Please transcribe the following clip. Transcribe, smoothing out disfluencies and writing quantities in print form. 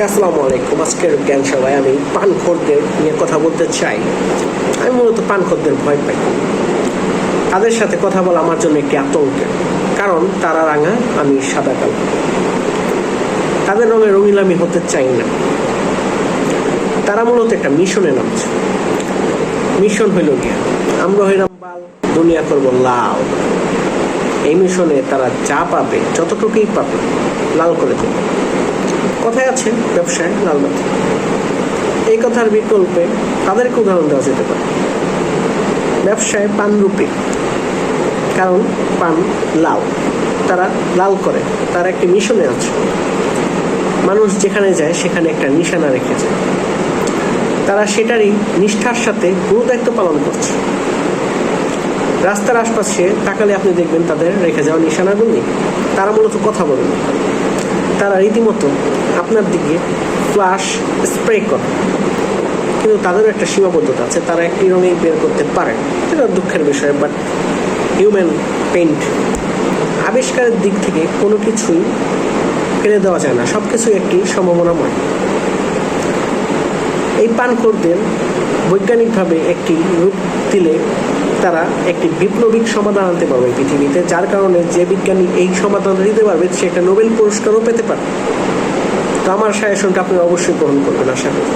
আসসালামু আলাইকুম। আজকের জ্ঞান সভায় আমি পানখোরদের নিয়ে কথা বলতে চাই। আমি মূলত পানখোরদের ভয় পাই। তাদের সাথে কথা বলা আমার জন্য একটি আতঙ্কের, কারণ তারা রাঙা, আমি সাদা কালো। তাদের রঙে রঙিন আমি হতে চাই না। তারা মূলত একটা মিশনে নামছে। মিশন হইল গিয়া আমরা হইলাম বাল, দুনিয়া করবো লাল। এই মিশনে তারা যা পাবে, যতটুকুই পাবে, লাল করে দেবে। কথায় আছে ব্যবসায় লালবাতি। এই কথার বিকল্পে তাদেরকে উদাহরণ দেওয়া যেতে পারে। ব্যবসায় পানরূপী, কারণ পান লাল, তারা লাল করে। তারা একটি মিশনে আছে। মানুষ যেখানে যায় সেখানে একটা নিশানা রেখে যায়। তারা সেটারই নিষ্ঠার সাথে গুরু দায়িত্ব পালন করছে। রাস্তার আশপাশে তাকালে আপনি দেখবেন তাদের রেখে যাওয়া নিশানাগুলি। তারা মূলত কথা বলেন, তারা রীতিমতো আপনার দিকে ফ্লাশ স্প্রে করে। কিন্তু তাদেরও একটা সীমাবদ্ধতা আছে। তারা একটি রঙেই বের করতে পারে, এটা দুঃখের বিষয়। বাট হিউম্যান পেইন্ট আবিষ্কারের দিক থেকে কোনো কিছুই ফেলে দেওয়া যায় না, সব কিছুই একটি সম্ভাবনাময়। এই পানখোরদের বৈজ্ঞানিকভাবে একটি রূপ দিলে তারা একটি বিপ্লবিক সমাধান আনতে পারবে পৃথিবীতে, যার কারণে যে বিজ্ঞানী এই সমাধানটা দিতে পারবে সে একটা নোবেল পুরস্কারও পেতে পারে। তো আমার সাজেশনটা আপনি অবশ্যই গ্রহণ করবেন, আশা করি।